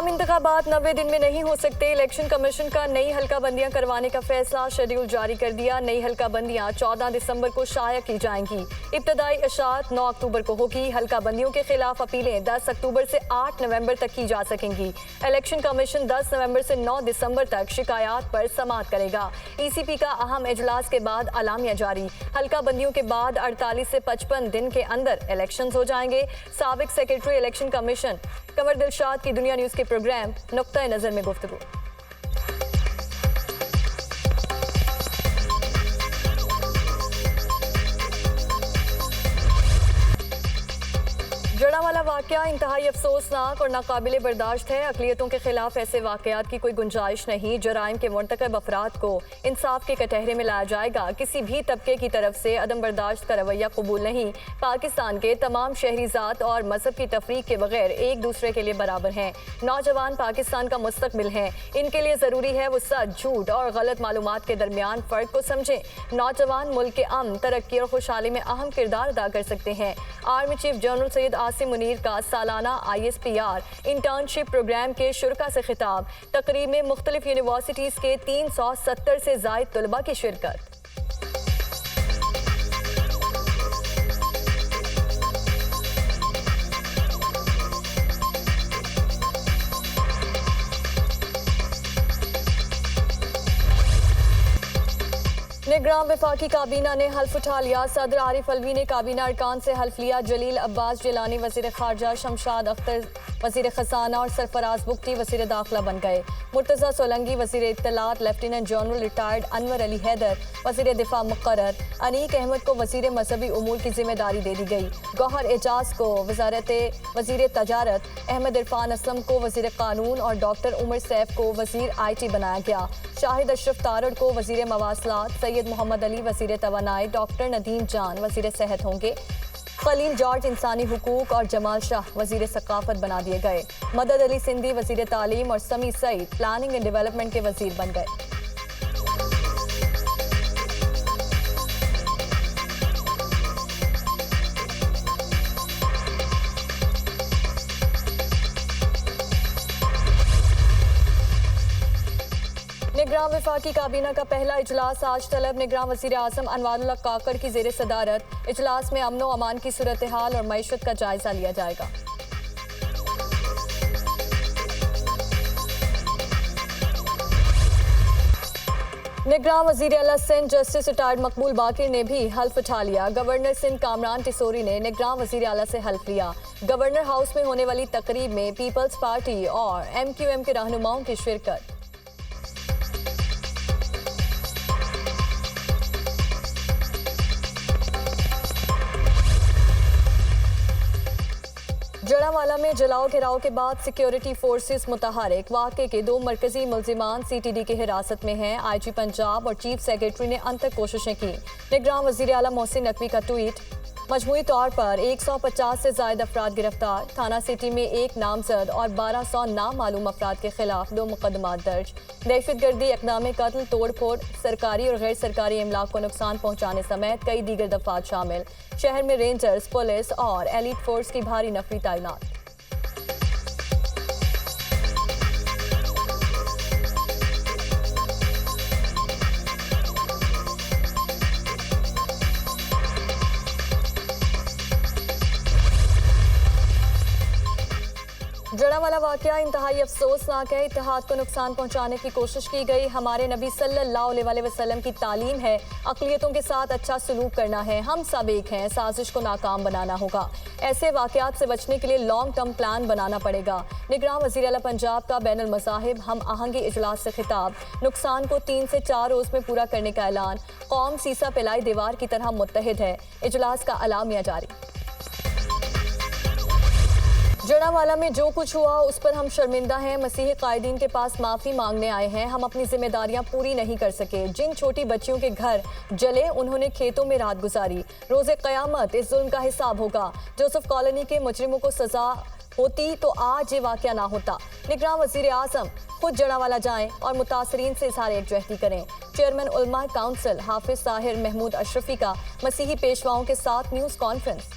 आम इंतखाबात 90 दिन में नहीं हो सकते। इलेक्शन कमीशन का नई हल्का बंदियां करवाने का फैसला, शेड्यूल जारी कर दिया। नई हल्का बंदियां 14 दिसंबर को शाया की जाएंगी। इब्तदाई इशाअत 9 अक्टूबर को होगी। हल्का बंदियों के खिलाफ अपीलें 10 अक्टूबर से 8 नवंबर तक की जा सकेंगी। इलेक्शन कमीशन 10 नवंबर से 9 दिसंबर तक शिकायत पर समाअत करेगा। ECP का अहम इजलास के बाद अलामिया जारी। हल्का बंदियों के बाद 48 से 55 दिन के अंदर इलेक्शन हो जाएंगे। साबिक सेक्रेटरी इलेक्शन कमीशन कमर दिलशाद की दुनिया न्यूज के प्रोग्राम नुक्ता नजर में गुफ्तगू। जड़ावाला वाकया इंतहाई अफसोसनाक और नाकाबिले बर्दाश्त है। अक़लियतों के खिलाफ ऐसे वाकयात की कोई गुंजाइश नहीं। जराइम के मुर्तकब अफराद को इंसाफ के कटहरे में लाया जाएगा। किसी भी तबके की तरफ से अदम बर्दाश्त का रवैया कबूल नहीं। पाकिस्तान के तमाम शहरीजात और मजहब की तफरीक के बगैर एक दूसरे के लिए बराबर हैं। नौजवान पाकिस्तान का मुस्तकबिल हैं। इनके लिए ज़रूरी है वो सच, झूठ और गलत मालूमात के दरमियान फ़र्क को समझें। नौजवान मुल्क के अमन, तरक्की और खुशहाली में अहम किरदार अदा कर सकते हैं। Army chief general Syed Asim Munir का सालाना ISPR इंटर्नशिप प्रोग्राम के शुरका से खिताब। तकरीब में मुख्तलिफ यूनिवर्सिटीज़ के 370 से ज़ायद तलबा की शिरकत। निगरान वफाकी काबीना ने हल्फ उठा लिया। सदर आरिफ अलवी ने काबीना अरकान से हल्फ लिया। जलील अब्बास जिलानी वज़ीर ख़ारजा, शमशाद अख्तर वज़ीर ख़ज़ाना और सरफराज बुख्ती वज़ीर दाखिला बन गए। मुर्तज़ा सोलंकी वज़ीर इत्तलात, lieutenant general retired Anwar Ali Haider वज़ीर दिफा मुक़र्रर, अनीक अहमद को वज़ीर मजहबी उमूर की जिम्मेदारी दे दी गई। गौहर एजाज को वज़ीर तजारत, अहमद इरफान असलम को वज़ीर कानून और डॉक्टर उमर सैफ को वज़ीर IT बनाया गया। शाहिद अशरफ तारड़ को वज़ीर मवासलात, सैयद मोहम्मद अली वज़ीर तवानाई, डॉक्टर नदीम जान वज़ीर सेहत होंगे। खलील जॉर्ज इंसानी हुकूक और जमाल शाह वज़ीर सकाफत बना दिए गए। मदद अली सिंधी वज़ीर तालीम और समी सईद प्लानिंग एंड डेवलपमेंट के वज़ीर बन गए। निगरान वफाकी काबीना का पहला इजलास आज तलब। निगरान वज़ीर आज़म अनवारुल्लाह काकड़ की ज़ेर सदारत इजलास में अमन व अमान की सूरत हाल और मईशत का जायजा लिया जाएगा। निगरान वज़ीर आला सिंध जस्टिस रिटायर्ड मकबूल बाकिर ने भी हल्फ उठा लिया। गवर्नर सिंध कामरान टिसोरी ने निगरान वज़ीर आला से हल्फ लिया। गवर्नर हाउस में होने वाली तकरीब में पीपल्स पार्टी और MQM के रहनुमाओं की शिरकत। जड़ावाला में जलाओ घेराव के बाद सिक्योरिटी फोर्सेस मुतहरिक। वाक़े के 2 मरकजी मुल्जिमान CTD की हिरासत में हैं। IG पंजाब और चीफ सेक्रेटरी ने अंतक कोशिशें की। निगरान वज़ीर आला मोहसिन नकवी का ट्वीट। मजमूई तौर पर 150 से ज़ायद अफराद गिरफ्तार। थाना सिटी में 1 नामजद और 1200 नामालूम अफराद के खिलाफ 2 मुकदमात दर्ज। दहशतगर्दी, इक़दाम कत्ल, तोड़ फोड़, सरकारी और गैर सरकारी इमलाक को नुकसान पहुँचाने समेत कई दीगर दफात शामिल। शहर में रेंजर्स, पुलिस और एलीट फोर्स की भारी नफरी तैनात। जड़ावाला वाकया इंतहाई अफसोसनाक है। इत्तेहाद को नुकसान पहुंचाने की कोशिश की गई। हमारे नबी सल्लल्लाहु अलैहि वसल्लम की तालीम है अक़लियतों के साथ अच्छा सलूक करना है। हम सब एक हैं, साजिश को नाकाम बनाना होगा। ऐसे वाकयात से बचने के लिए लॉन्ग टर्म प्लान बनाना पड़ेगा। निगरान वज़ीर आला पंजाब का बैनुल मज़ाहिब हम आहंगी इजलास से खिताब। नुकसान को 3 से 4 रोज़ में पूरा करने का ऐलान। कौम सीसा पिलाई दीवार की तरह मुत्तहिद है। इजलास का अलामिया जारी। जड़ावाला में जो कुछ हुआ उस पर हम शर्मिंदा हैं। मसीही कायदीन के पास माफ़ी मांगने आए हैं। हम अपनी जिम्मेदारियां पूरी नहीं कर सके। जिन छोटी बच्चियों के घर जले उन्होंने खेतों में रात गुजारी। रोज़े क़यामत इस जुल्म का हिसाब होगा। जोसेफ कॉलोनी के मुजरिमों को सजा होती तो आज ये वाकया ना होता। निगरान वज़ीर आज़म खुद जड़ावाला जाएं और मुतासरीन से इज़हार एकजुहती करें। चेयरमैन उलमा काउंसिल हाफिज ताहिर महमूद अशरफी का मसीही पेशवाओं के साथ न्यूज़ कॉन्फ्रेंस।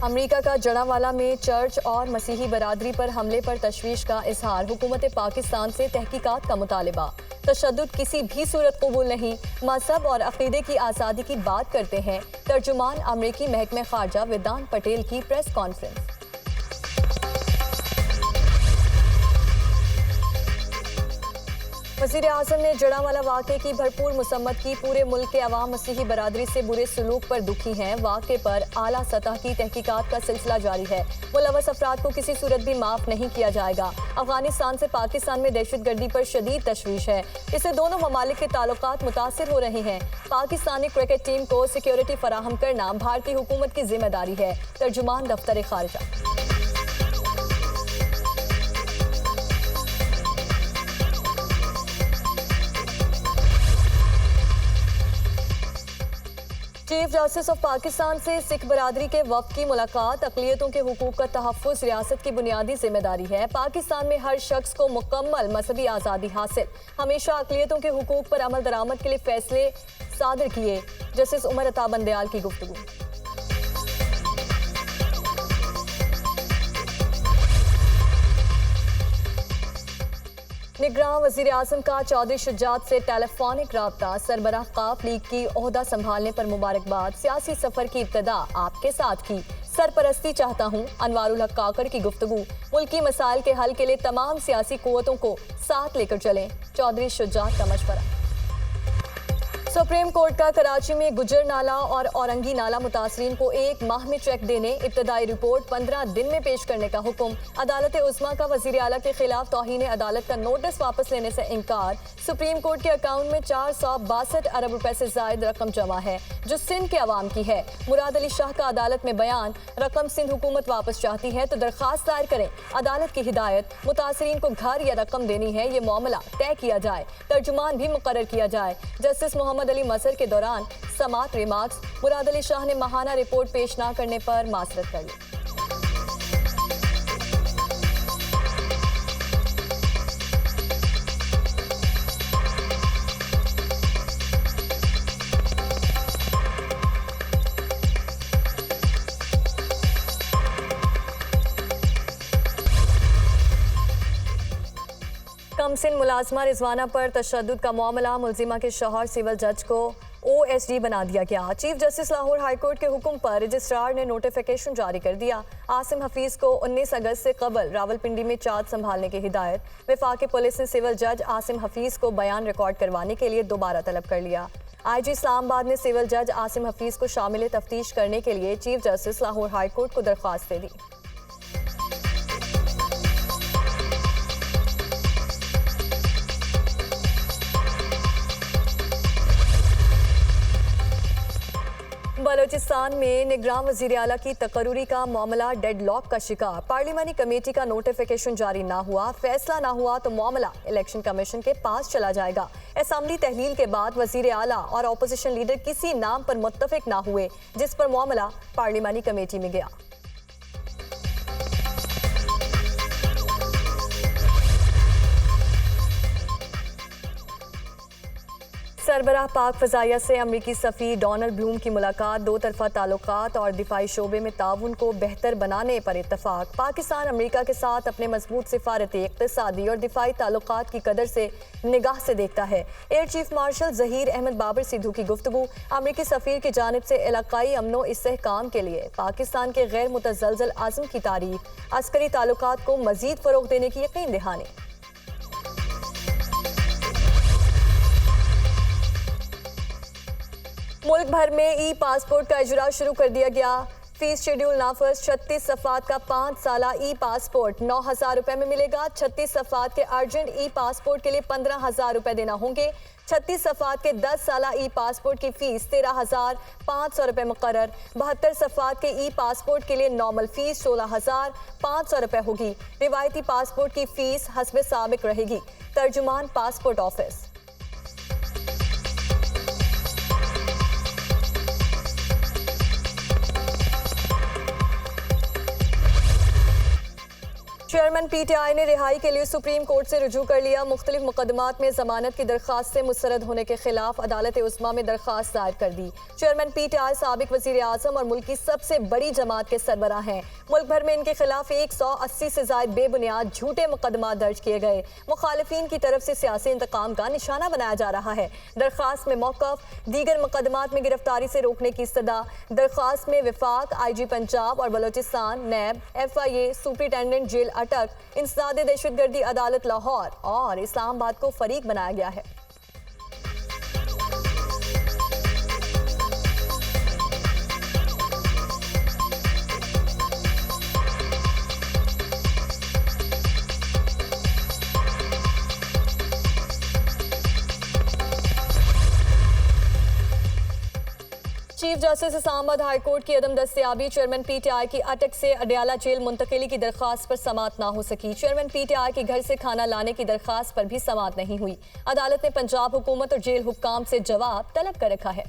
अमेरिका का जड़ावाला में चर्च और मसीही बरादरी पर हमले पर तशवीश का इजहार। हुकूमत पाकिस्तान से तहकीकात का मुतालिबा। तशद्दुद किसी भी सूरत कबूल नहीं, मजहब और अकीदे की आज़ादी की बात करते हैं। तर्जुमान अमरीकी महकमे खारजा वेदांत पटेल की प्रेस कॉन्फ्रेंस। वज़ीर आज़म ने जड़ावाला वाक़े की भरपूर मुसम्मत की। पूरे मुल्क के अवाम मसीही बरादरी से बुरे सलूक पर दुखी हैं। वाक़े पर आला सतह की तहकीकात का सिलसिला जारी है। मुलव्वस अफराद को किसी सूरत भी माफ़ नहीं किया जाएगा। अफगानिस्तान से पाकिस्तान में दहशतगर्दी पर शदीद तशवीश है। इससे दोनों ममालिक के ताल्लुकात मुतासिर हो रहे हैं। पाकिस्तानी क्रिकेट टीम को सिक्योरिटी फराहम करना भारतीय हुकूमत की जिम्मेदारी है। तर्जुमान दफ्तर खारजा। चीफ जस्टिस ऑफ पाकिस्तान से सिख बरादरी के वफ़द की मुलाकात। अक़लियतों के हुकूक का तहफ़्फ़ुज़ रियासत की बुनियादी जिम्मेदारी है। पाकिस्तान में हर शख्स को मुकम्मल मजहबी आज़ादी हासिल। हमेशा अक़लियतों के हुकूक पर अमल दरामद के लिए फैसले सादर किए। जस्टिस उमर अता बंदयाल की गुफ्तगू। निगरान वज़ीर आज़म का चौधरी शुजात से टेलीफोनिक राब्ता। सरबराह काफ लीग की ओहदा संभालने पर मुबारकबाद। सियासी सफर की इब्तदा आपके साथ की, सरपरस्ती चाहता हूँ। अनवारुल हक काकड़ की गुफ्तगू। मुल्की मसाइल के हल के लिए तमाम सियासी कुव्वतों को साथ लेकर चलें, चौधरी शुजात का मशवरा। सुप्रीम कोर्ट का कराची में गुजर नाला और औरंगी नाला मुतासरीन को 1 माह में चेक देने, इब्तदाई रिपोर्ट 15 दिन में पेश करने का हुक्म। अदालत उज़्मा का वज़ीर आला के खिलाफ तौहीन अदालत का नोटिस वापस लेने से इनकार। सुप्रीम कोर्ट के अकाउंट में 462 अरब रुपए से जायद रकम जमा है जो सिंध के अवाम की है। मुराद अली शाह का अदालत में बयान, रकम सिंध हुकूमत वापस चाहती है तो दरखास्त दायर करें। अदालत की हिदायत, मुतासरीन को घर या रकम देनी है, ये मामला तय किया जाए। तर्जुमान भी मुकर्रर किया जाए। जस्टिस मोहम्मद अली मसर के दौरान समात रिमार्क्स। मुराद अली शाह ने माहाना रिपोर्ट पेश न करने पर मासरत कर ली। कमसिन मुलाजमा रिजवाना पर तशद्दुद का मामला। मुलजिमा के शौहर सिविल जज को OSD बना दिया गया। चीफ जस्टिस लाहौर हाईकोर्ट के हुक्म पर रजिस्ट्रार ने नोटिफिकेशन जारी कर दिया। आसिम हफीज को 19 अगस्त से कबल रावलपिंडी में चार्ज संभालने की हिदायत। वफाकी पुलिस ने सिविल जज आसिम हफीज को बयान रिकॉर्ड करवाने के लिए दोबारा तलब कर लिया। IG इस्लामाबाद ने सिविल जज आसिम हफीज को शामिल तफ्तीश करने के लिए चीफ जस्टिस लाहौर हाईकोर्ट को दरख्वास्त दे दी। बलोचिस्तान में निगरान वज़ीर आला की तकर्रुरी का मामला डेडलॉक का शिकार। पार्लिमानी कमेटी का नोटिफिकेशन जारी ना हुआ, फैसला ना हुआ तो मामला इलेक्शन कमीशन के पास चला जाएगा। असेंबली तहलील के बाद वज़ीर आला और अपोजिशन लीडर किसी नाम पर मुत्तफिक ना हुए, जिस पर मामला पार्लिमानी कमेटी में गया। सरबराह पाक फ़ज़ाइया से अमरीकी सफ़ीर डोनाल्ड ब्लूम की मुलाकात। दो तरफ़ा ताल्लुकात और दिफाई शोबे में ताउन को बेहतर बनाने पर इत्तफ़ाक। पाकिस्तान अमरीका के साथ अपने मजबूत सिफारती, इक़्तिसादी और दिफाई ताल्लुकात की कदर से निगाह से देखता है। Air chief marshal Zaheer Ahmed Babar Sidhu की गुफ्तगू। अमरीकी सफ़ीर की जानिब से इलाकाई अमनो इस्तेहकाम के लिए पाकिस्तान के गैर मुतज़लज़ल आज़म की तारीफ। अस्करी ताल्लुकात को मज़ीद फ़रोग़ देने की यकीन दहानी। मुल्क भर में ई पासपोर्ट का इजरा शुरू कर दिया गया। Fees schedule नाफज। 36 सफ़ात का 5 साला ई पासपोर्ट 9,000 रुपए में मिलेगा। 36 सफ़ात के अर्जेंट ई पासपोर्ट के लिए 15,000 रुपए देना होंगे। 36 सफ़ात के 10 साला ई पासपोर्ट की फीस 13,500 रुपए मुकर्रर। 72 सफ़ात के ई पासपोर्ट के लिए नॉर्मल फीस 16,500 रुपए होगी। रिवायती पासपोर्ट की फीस हस्बे साबिक रहेगी। तर्जुमान पासपोर्ट ऑफिस। चेयरमैन पीटीआई ने रिहाई के लिए सुप्रीम कोर्ट से रुजू कर लिया। मुख्तलिफ मुकदमात में जमानत की दरखास्त से मुस्तरद होने के खिलाफ अदालत उस्मा में दरखास्त दायर कर दी। चेयरमैन पीटीआई साबिक वजीर आजम और मुल्क की सबसे बड़ी जमात के सरबराह हैं। मुल्क भर में इनके खिलाफ 180 से जायद बेबुनियाद झूठे मुकदमा दर्ज किए गए। मुखालिफिन की तरफ से सियासी इंतकाम का निशाना बनाया जा रहा है। दरखास्त में मौकफ, दीगर मुकदमात में गिरफ्तारी से रोकने की इस्तदा। दरखास्त में विफाक, IG पंजाब और बलोचिस्तान, नैब, FIA, सुपरिटेंडेंट जेल अटक, इंसदाद दहशतगर्दी अदालत लाहौर और इस्लामाबाद को फरीक बनाया गया है। Chief justice Islamabad high court की अदम दस्तयाबी, चेयरमैन पीटीआई की अटक से अडयाला जेल मुंतकिली की दरखास्त पर समाअत ना हो सकी। चेयरमैन पीटीआई के घर से खाना लाने की दरखास्त पर भी समाअत नहीं हुई। अदालत ने पंजाब हुकूमत और जेल हुक्काम से जवाब तलब कर रखा है।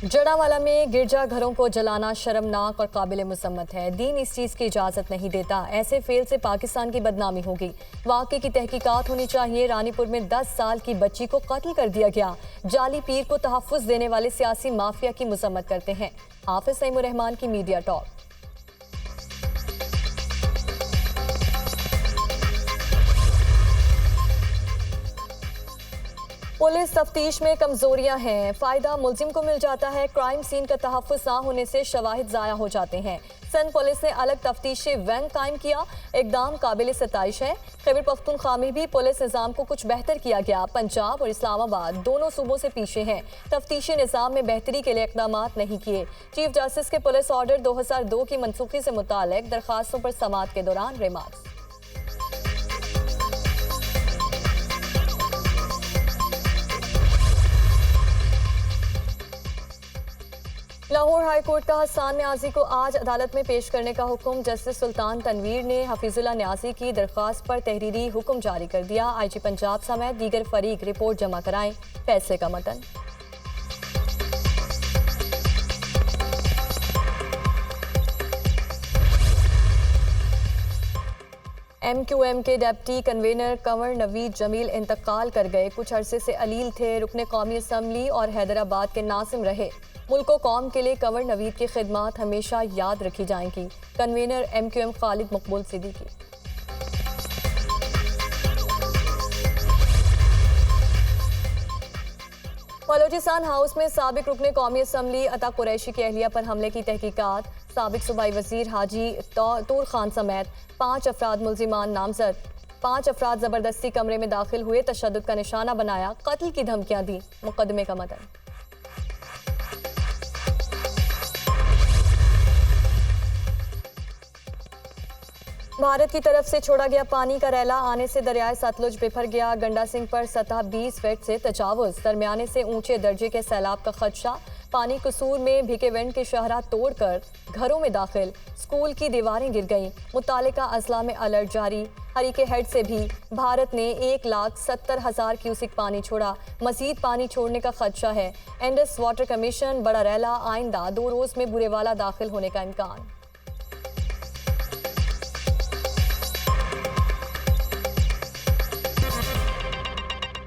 जड़ावाला में गिरजा घरों को जलाना शर्मनाक और काबिल मुसम्मत है। दीन इस चीज़ की इजाज़त नहीं देता। ऐसे फेल से पाकिस्तान की बदनामी होगी। वाक़े की तहकीकात होनी चाहिए। रानीपुर में 10 साल की बच्ची को कत्ल कर दिया गया। जाली पीर को तहफ़्फ़ुज़ देने वाले सियासी माफिया की मज़म्मत करते हैं। हाफिज़ सईमुर रहमान की मीडिया टॉक। पुलिस तफ्तीश में कमजोरियां हैं। फायदा मुलजिम को मिल जाता है। क्राइम सीन का तहफ़्फ़ुज़ ना होने से शवाहिद ज़ाया हो जाते हैं। सिंध पुलिस ने अलग तफ्तीशी वैंग कायम किया। इक़दाम काबिल सताइश है। खैबर पख्तूनख्वा में भी पुलिस निज़ाम को कुछ बेहतर किया गया। पंजाब और इस्लामाबाद दोनों सूबों से पीछे हैं। तफ्तीशी निज़ाम में बेहतरी के लिए इक़दामात नहीं किए। चीफ जस्टिस के पुलिस ऑर्डर 2002 की मनसूखी से मुताल्लिक़ दरखास्तों पर समाअत के दौरान रिमार्क्स। लाहौर हाई कोर्ट का हसन न्याजी को आज अदालत में पेश करने का हुक्म। जस्टिस सुल्तान तनवीर ने हफीजुल्लाह न्याजी की दरख्वास्त पर तहरीरी हुक्म जारी कर दिया। IG पंजाब समेत दीगर फरीक रिपोर्ट जमा कराएं। फैसले का मतन। MQM के डिप्टी कन्वेनर कंवर नवीद जमील इंतकाल कर गए। कुछ अरसे से अलील थे। रुकने कौमी असम्बली और हैदराबाद के नासिम रहे। मुल्क व कौम के लिए कंवर नवीद की खिदमात हमेशा याद रखी जाएंगी। कन्वेनर MQM खालिद मकबूल सिद्दीकी। बलोचिस्तान हाउस में साबिक रुकने कौमी असम्बली अता कुरैशी की अहलिया पर हमले की तहकीकात। साबिक सूबाई वजीर हाजी तूर खान समेत 5 अफराद मुल्जिमान नामजद। 5 अफराद जबरदस्ती कमरे में दाखिल हुए, तशद्दुद का निशाना बनाया, कत्ल की धमकियां दी। मुकदमे का मतन। भारत की तरफ से छोड़ा गया पानी का रैला आने से दरियाए सतलुज बिफर गया। गंडा सिंह पर सतह 20 फीट से तजावुज, दरमियाने से ऊंचे दर्जे के सैलाब का खदशा। पानी कसूर में भिकेवेंट की शहरा तोड़कर घरों में दाखिल। स्कूल की दीवारें गिर गईं। मुतालिका अजला में अलर्ट जारी। हरीके हेड से भी भारत ने 1,70,000 क्यूसिक पानी छोड़ा। मजीद पानी छोड़ने का खदशा है। इंडस वाटर कमीशन बड़ा रैला आइंदा 2 रोज में बुरेवाला दाखिल होने का इम्कान।